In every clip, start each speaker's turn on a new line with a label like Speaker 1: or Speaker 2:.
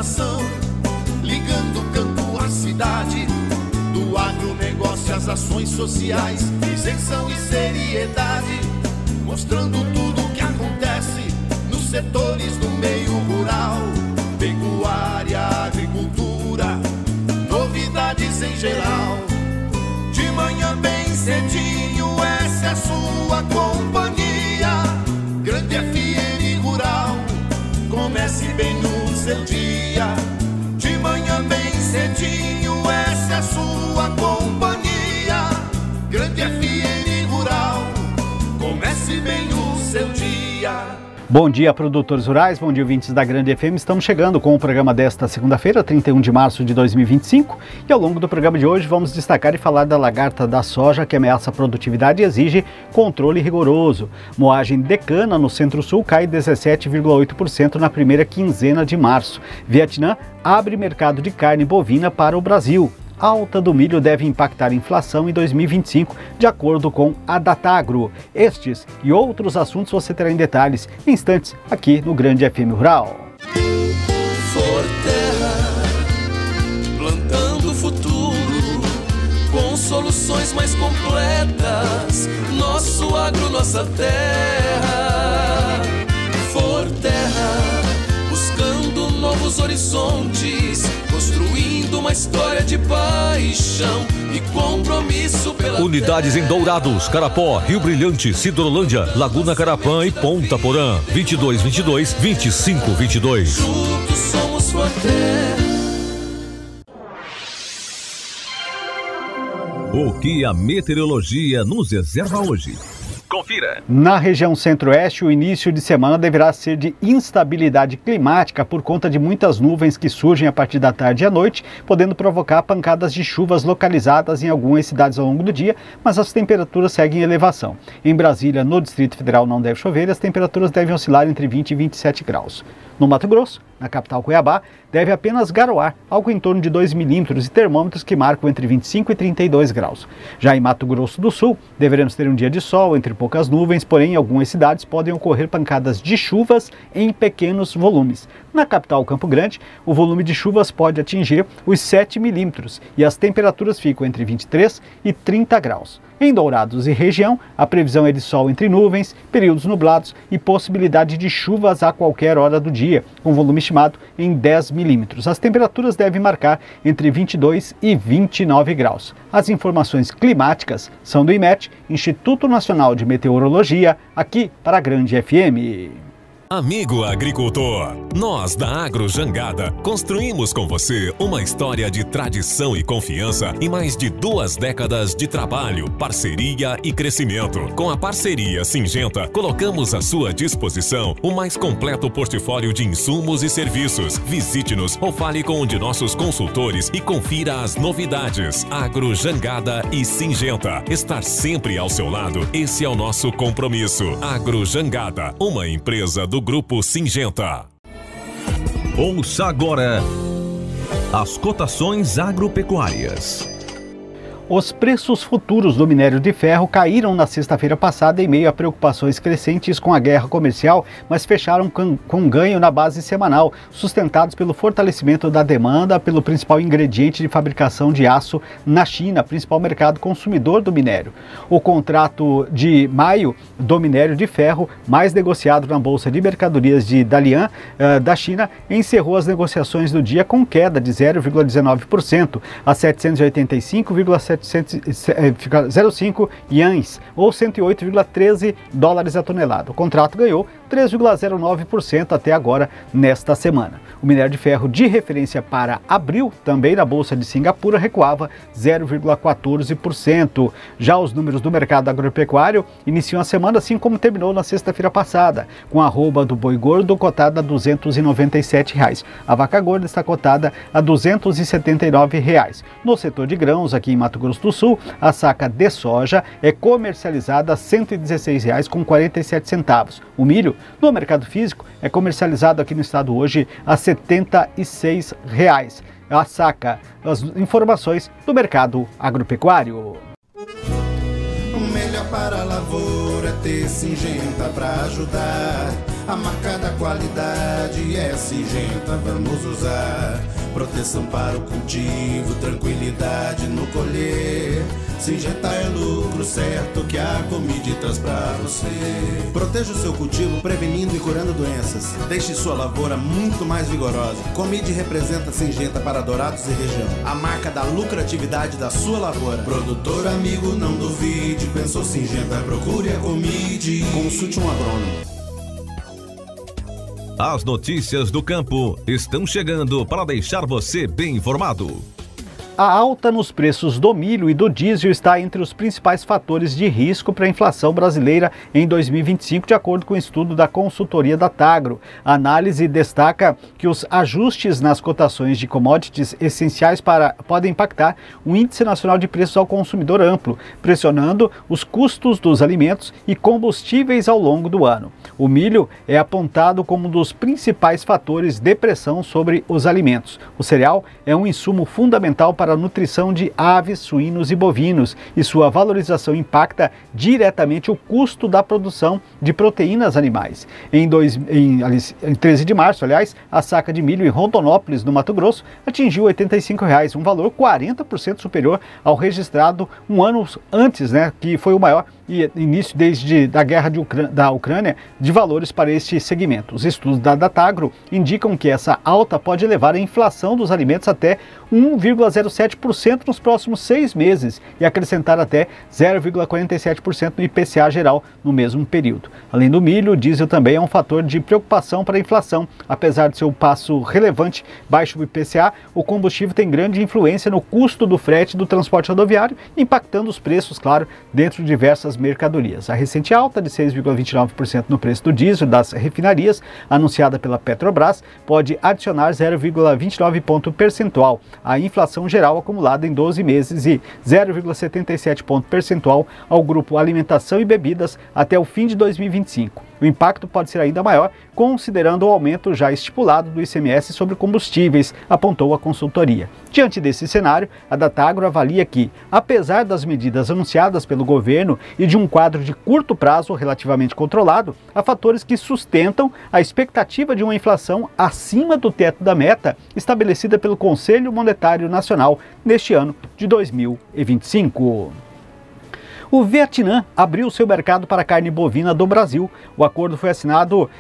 Speaker 1: nação, ligando o campo à cidade, do agronegócio às ações sociais, isenção e seriedade, mostrando tudo o que acontece nos setores do meio rural, pecuária, agricultura, novidades em geral. De manhã bem cedinho, essa é a sua companhia, Grande FM Rural, comece bem no seu dia. De manhã bem cedinho, essa é a sua companhia, Grande FM Rural, comece bem o seu dia.
Speaker 2: Bom dia, produtores rurais, bom dia, ouvintes da Grande FM. Estamos chegando com o programa desta segunda-feira, 31 de março de 2025. E ao longo do programa de hoje vamos destacar e falar da lagarta da soja que ameaça a produtividade e exige controle rigoroso. Moagem de cana no Centro-Sul cai 17,8% na primeira quinzena de março. Vietnã abre mercado de carne bovina para o Brasil. Alta do milho deve impactar a inflação em 2025, de acordo com a Datagro. Estes e outros assuntos você terá em detalhes em instantes aqui no Grande FM Rural.
Speaker 1: Forterra, plantando o futuro, com soluções mais completas, nosso agro, nossa terra. Forterra, buscando novos horizontes, construindo uma história de paixão e compromisso pela
Speaker 3: Unidades em Dourados, Carapó, Rio Brilhante, Sidrolândia, Laguna Carapã e Ponta Porã. 2222-2522.
Speaker 1: Juntos somos Forterra.
Speaker 3: O que a meteorologia nos reserva hoje? Confira.
Speaker 2: Na região centro-oeste, o início de semana deverá ser de instabilidade climática por conta de muitas nuvens que surgem a partir da tarde e à noite, podendo provocar pancadas de chuvas localizadas em algumas cidades ao longo do dia, mas as temperaturas seguem em elevação. Em Brasília, no Distrito Federal, não deve chover e as temperaturas devem oscilar entre 20 e 27 graus. No Mato Grosso, na capital Cuiabá, deve apenas garoar, algo em torno de 2 milímetros e termômetros que marcam entre 25 e 32 graus. Já em Mato Grosso do Sul, deveremos ter um dia de sol entre poucas nuvens, porém em algumas cidades podem ocorrer pancadas de chuvas em pequenos volumes. Na capital Campo Grande, o volume de chuvas pode atingir os 7 milímetros e as temperaturas ficam entre 23 e 30 graus. Em Dourados e região, a previsão é de sol entre nuvens, períodos nublados e possibilidade de chuvas a qualquer hora do dia, com volume estimado em 10 milímetros. As temperaturas devem marcar entre 22 e 29 graus. As informações climáticas são do IMET, Instituto Nacional de Meteorologia, aqui para a Grande FM.
Speaker 3: Amigo agricultor, nós da Agro Jangada construímos com você uma história de tradição e confiança em mais de 2 décadas de trabalho, parceria e crescimento. Com a parceria Singenta, colocamos à sua disposição o mais completo portfólio de insumos e serviços. Visite-nos ou fale com um de nossos consultores e confira as novidades. Agro Jangada e Singenta, estar sempre ao seu lado, esse é o nosso compromisso. Agro Jangada, uma empresa do Grupo Singenta. Ouça agora as cotações agropecuárias.
Speaker 2: Os preços futuros do minério de ferro caíram na sexta-feira passada em meio a preocupações crescentes com a guerra comercial, mas fecharam com ganho na base semanal, sustentados pelo fortalecimento da demanda pelo principal ingrediente de fabricação de aço na China, principal mercado consumidor do minério. O contrato de maio do minério de ferro, mais negociado na Bolsa de Mercadorias de Dalian, da China, encerrou as negociações do dia com queda de 0,19% a 785,05 ienes, ou 108,13 dólares a tonelada. O contrato ganhou 3,09% até agora nesta semana. O minério de ferro de referência para abril, também na Bolsa de Singapura, recuava 0,14%. Já os números do mercado agropecuário iniciam a semana assim como terminou na sexta-feira passada, com a arroba do boi gordo cotada a R$ 297. A vaca gorda está cotada a R$ 279. No setor de grãos, aqui em Mato Grosso do Sul, a saca de soja é comercializada a R$ 116,47. O milho, no mercado físico, é comercializado aqui no estado hoje a R$ 76. A saca, as informações do mercado agropecuário.
Speaker 1: O melhor para a lavoura é ter Singenta para ajudar. A marca da qualidade é Syngenta, vamos usar. Proteção para o cultivo, tranquilidade no colher. Syngenta é lucro certo que a Comid traz pra você. Proteja o seu cultivo prevenindo e curando doenças. Deixe sua lavoura muito mais vigorosa. Comid representa Syngenta para Dourados e região. A marca da lucratividade da sua lavoura. Produtor amigo, não duvide. Pensou Syngenta, procure a Comid. Consulte um agrônomo.
Speaker 3: As notícias do campo estão chegando para deixar você bem informado.
Speaker 2: A alta nos preços do milho e do diesel está entre os principais fatores de risco para a inflação brasileira em 2025, de acordo com o estudo da consultoria Datagro. A análise destaca que os ajustes nas cotações de commodities essenciais podem impactar o Índice Nacional de Preços ao Consumidor Amplo, pressionando os custos dos alimentos e combustíveis ao longo do ano. O milho é apontado como um dos principais fatores de pressão sobre os alimentos. O cereal é um insumo fundamental para a nutrição de aves, suínos e bovinos, e sua valorização impacta diretamente o custo da produção de proteínas animais. Em 13 de março, a saca de milho em Rondonópolis, no Mato Grosso, atingiu R$ 85,00, um valor 40% superior ao registrado um ano antes, que foi o maior início desde a guerra da Ucrânia de valores para este segmento. Os estudos da Datagro indicam que essa alta pode levar a inflação dos alimentos até 1,07% nos próximos 6 meses e acrescentar até 0,47% no IPCA geral no mesmo período. Além do milho, o diesel também é um fator de preocupação para a inflação. Apesar de seu passo relevante baixo do IPCA, o combustível tem grande influência no custo do frete do transporte rodoviário, impactando os preços, claro, dentro de diversas mercadorias. A recente alta de 6,29% no preço do diesel das refinarias, anunciada pela Petrobras, pode adicionar 0,29 ponto percentual à inflação geral acumulada em 12 meses e 0,77 ponto percentual ao grupo alimentação e bebidas até o fim de 2025. O impacto pode ser ainda maior, considerando o aumento já estipulado do ICMS sobre combustíveis, apontou a consultoria. Diante desse cenário, a Datagro avalia que, apesar das medidas anunciadas pelo governo e de um quadro de curto prazo relativamente controlado, há fatores que sustentam a expectativa de uma inflação acima do teto da meta estabelecida pelo Conselho Monetário Nacional neste ano de 2025. O Vietnã abriu seu mercado para a carne bovina do Brasil. O acordo foi assinado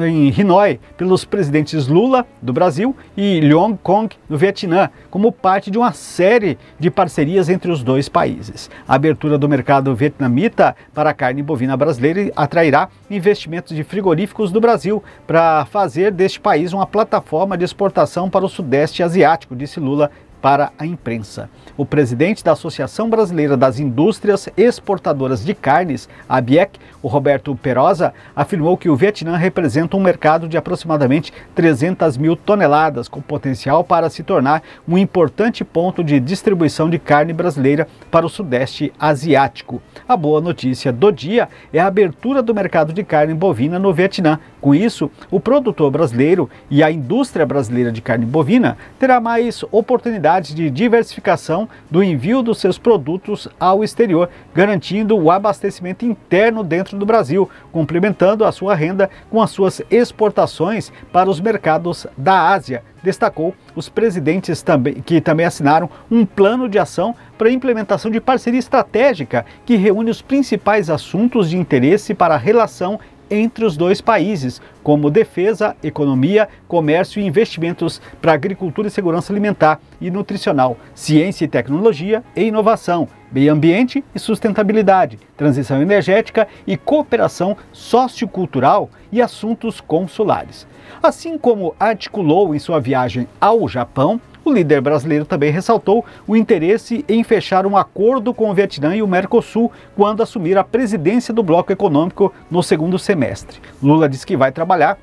Speaker 2: em Hanoi pelos presidentes Lula, do Brasil, e Leong Quoc, do Vietnã, como parte de uma série de parcerias entre os dois países. A abertura do mercado vietnamita para a carne bovina brasileira atrairá investimentos de frigoríficos do Brasil para fazer deste país uma plataforma de exportação para o Sudeste Asiático, disse Lula para a imprensa. O presidente da Associação Brasileira das Indústrias Exportadoras de Carnes, a ABIEC, o Roberto Perosa, afirmou que o Vietnã representa um mercado de aproximadamente 300 mil toneladas, com potencial para se tornar um importante ponto de distribuição de carne brasileira para o Sudeste Asiático. A boa notícia do dia é a abertura do mercado de carne bovina no Vietnã. Com isso, o produtor brasileiro e a indústria brasileira de carne bovina terá mais oportunidades de diversificação do envio dos seus produtos ao exterior, garantindo o abastecimento interno dentro do Brasil, complementando a sua renda com as suas exportações para os mercados da Ásia. Destacou os presidentes que também assinaram um plano de ação para a implementação de parceria estratégica que reúne os principais assuntos de interesse para a relação entre os dois países, como defesa, economia, comércio e investimentos para agricultura e segurança alimentar e nutricional, ciência e tecnologia e inovação, meio ambiente e sustentabilidade, transição energética e cooperação sociocultural e assuntos consulares. Assim como articulou em sua viagem ao Japão, o líder brasileiro também ressaltou o interesse em fechar um acordo com o Vietnã e o Mercosul quando assumir a presidência do bloco econômico no segundo semestre. Lula disse que vai trabalhar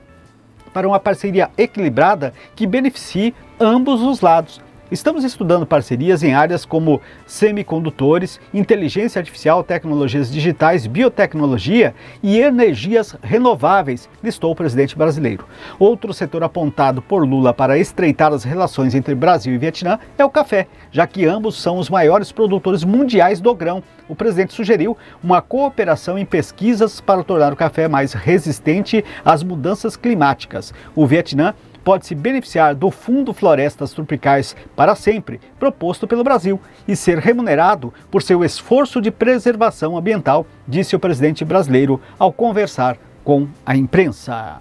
Speaker 2: para uma parceria equilibrada que beneficie ambos os lados. Estamos estudando parcerias em áreas como semicondutores, inteligência artificial, tecnologias digitais, biotecnologia e energias renováveis, listou o presidente brasileiro. Outro setor apontado por Lula para estreitar as relações entre Brasil e Vietnã é o café, já que ambos são os maiores produtores mundiais do grão. O presidente sugeriu uma cooperação em pesquisas para tornar o café mais resistente às mudanças climáticas. O Vietnã pode se beneficiar do Fundo Florestas Tropicais para Sempre, proposto pelo Brasil, e ser remunerado por seu esforço de preservação ambiental, disse o presidente brasileiro ao conversar com a imprensa.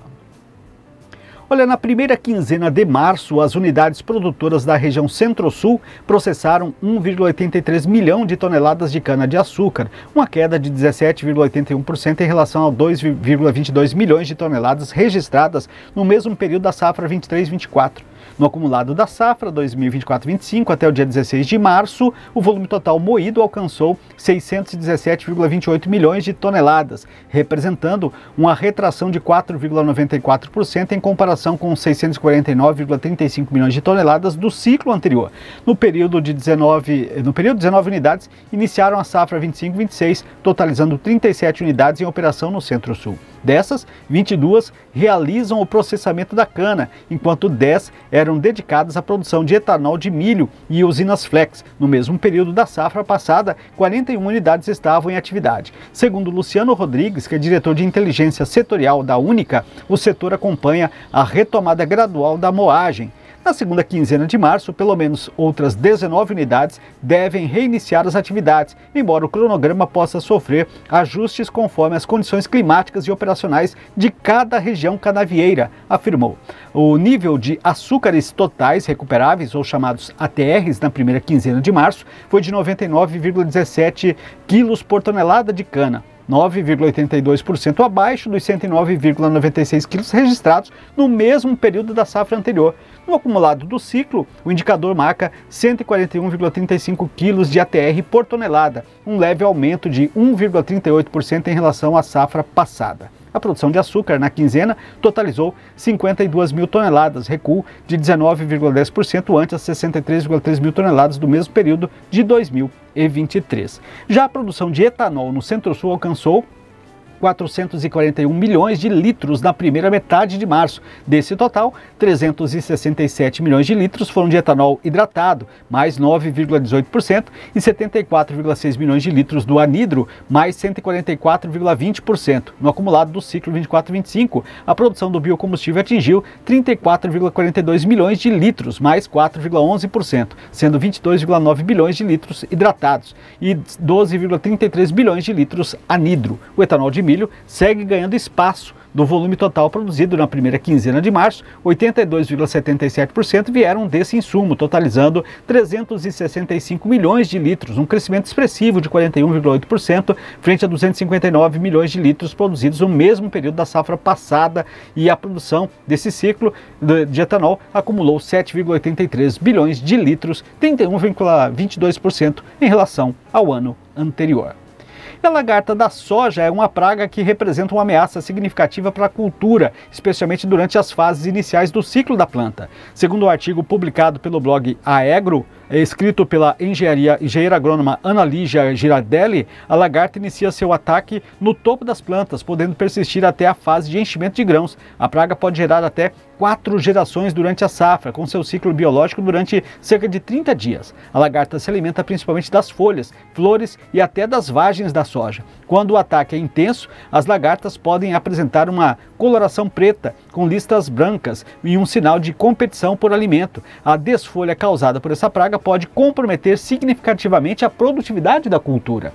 Speaker 2: Olha, na primeira quinzena de março, as unidades produtoras da região Centro-Sul processaram 1,83 milhão de toneladas de cana-de-açúcar, uma queda de 17,81% em relação a 2,22 milhões de toneladas registradas no mesmo período da safra 23-24. No acumulado da safra 2024-25 até o dia 16 de março, o volume total moído alcançou 617,28 milhões de toneladas, representando uma retração de 4,94% em comparação com 649,35 milhões de toneladas do ciclo anterior. No período de 19 unidades iniciaram a safra 25-26, totalizando 37 unidades em operação no Centro-Sul. Dessas, 22 realizam o processamento da cana, enquanto 10 eram dedicadas à produção de etanol de milho e usinas flex. No mesmo período da safra passada, 41 unidades estavam em atividade. Segundo Luciano Rodrigues, que é diretor de inteligência setorial da Única, o setor acompanha a retomada gradual da moagem. Na segunda quinzena de março, pelo menos outras 19 unidades devem reiniciar as atividades, embora o cronograma possa sofrer ajustes conforme as condições climáticas e operacionais de cada região canavieira, afirmou. O nível de açúcares totais recuperáveis, ou chamados ATRs, na primeira quinzena de março, foi de 99,17 quilos por tonelada de cana, 9,82% abaixo dos 109,96 quilos registrados no mesmo período da safra anterior. No acumulado do ciclo, o indicador marca 141,35 quilos de ATR por tonelada, um leve aumento de 1,38% em relação à safra passada. A produção de açúcar na quinzena totalizou 52 mil toneladas, recuo de 19,10% ante as 63,3 mil toneladas do mesmo período de 2023. Já a produção de etanol no Centro-Sul alcançou 441 milhões de litros na primeira metade de março. Desse total, 367 milhões de litros foram de etanol hidratado, mais 9,18%, e 74,6 milhões de litros do anidro, mais 144,20%. No acumulado do ciclo 24-25, a produção do biocombustível atingiu 34,42 milhões de litros, mais 4,11%, sendo 22,9 bilhões de litros hidratados e 12,33 bilhões de litros anidro. O etanol de milho segue ganhando espaço. Do volume total produzido na primeira quinzena de março, 82,77% vieram desse insumo, totalizando 365 milhões de litros, um crescimento expressivo de 41,8% frente a 259 milhões de litros produzidos no mesmo período da safra passada, e a produção desse ciclo de etanol acumulou 7,83 bilhões de litros, 31,22% em relação ao ano anterior. E a lagarta da soja é uma praga que representa uma ameaça significativa para a cultura, especialmente durante as fases iniciais do ciclo da planta. Segundo o artigo publicado pelo blog Aegro, escrito pela engenheira agrônoma Ana Lígia Girardelli, a lagarta inicia seu ataque no topo das plantas, podendo persistir até a fase de enchimento de grãos. A praga pode gerar até 4 gerações durante a safra, com seu ciclo biológico durante cerca de 30 dias. A lagarta se alimenta principalmente das folhas, flores e até das vagens da soja. Quando o ataque é intenso, as lagartas podem apresentar uma coloração preta, com listas brancas e um sinal de competição por alimento. A desfolha causada por essa praga pode comprometer significativamente a produtividade da cultura.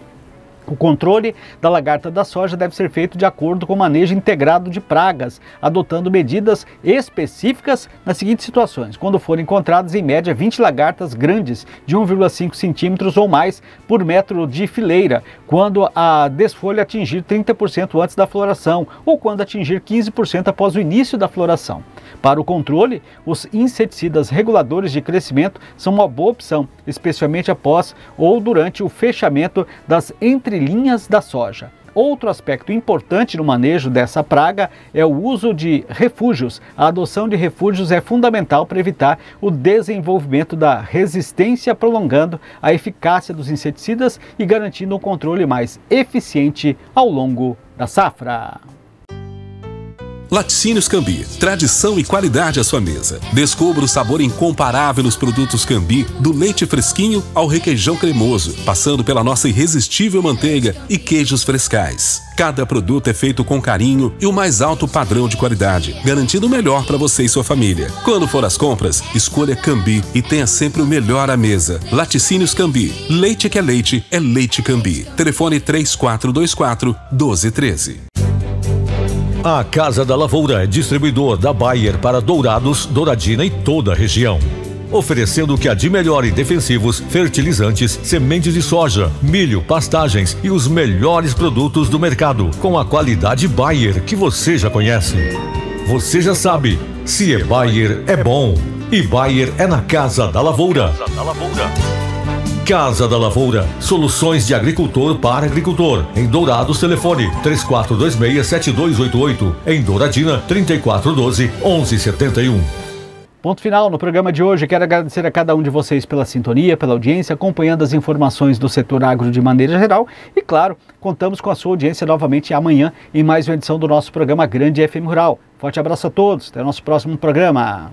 Speaker 2: O controle da lagarta da soja deve ser feito de acordo com o manejo integrado de pragas, adotando medidas específicas nas seguintes situações: quando forem encontradas em média 20 lagartas grandes de 1,5 centímetros ou mais por metro de fileira, quando a desfolha atingir 30% antes da floração ou quando atingir 15% após o início da floração. Para o controle, os inseticidas reguladores de crescimento são uma boa opção, especialmente após ou durante o fechamento das entrelinhas da soja. Outro aspecto importante no manejo dessa praga é o uso de refúgios. A adoção de refúgios é fundamental para evitar o desenvolvimento da resistência, prolongando a eficácia dos inseticidas e garantindo um controle mais eficiente ao longo da safra.
Speaker 4: Laticínios Cambi, tradição e qualidade à sua mesa. Descubra o sabor incomparável nos produtos Cambi, do leite fresquinho ao requeijão cremoso, passando pela nossa irresistível manteiga e queijos frescais. Cada produto é feito com carinho e o mais alto padrão de qualidade, garantindo o melhor para você e sua família. Quando for às compras, escolha Cambi e tenha sempre o melhor à mesa. Laticínios Cambi, leite que é Leite Cambi. Telefone 3424-1213.
Speaker 5: A Casa da Lavoura é distribuidor da Bayer para Dourados, Douradina e toda a região, oferecendo o que há de melhor em defensivos, fertilizantes, sementes de soja, milho, pastagens e os melhores produtos do mercado, com a qualidade Bayer que você já conhece. Você já sabe, se é Bayer, é bom. E Bayer é na Casa da Lavoura. Casa da Lavoura, soluções de agricultor para agricultor. Em Dourados, telefone 3426-7288. Em Douradina, 3412-1171.
Speaker 2: Ponto final no programa de hoje. Quero agradecer a cada um de vocês pela sintonia, pela audiência, acompanhando as informações do setor agro de maneira geral. E claro, contamos com a sua audiência novamente amanhã em mais uma edição do nosso programa Grande FM Rural. Forte abraço a todos, até o nosso próximo programa.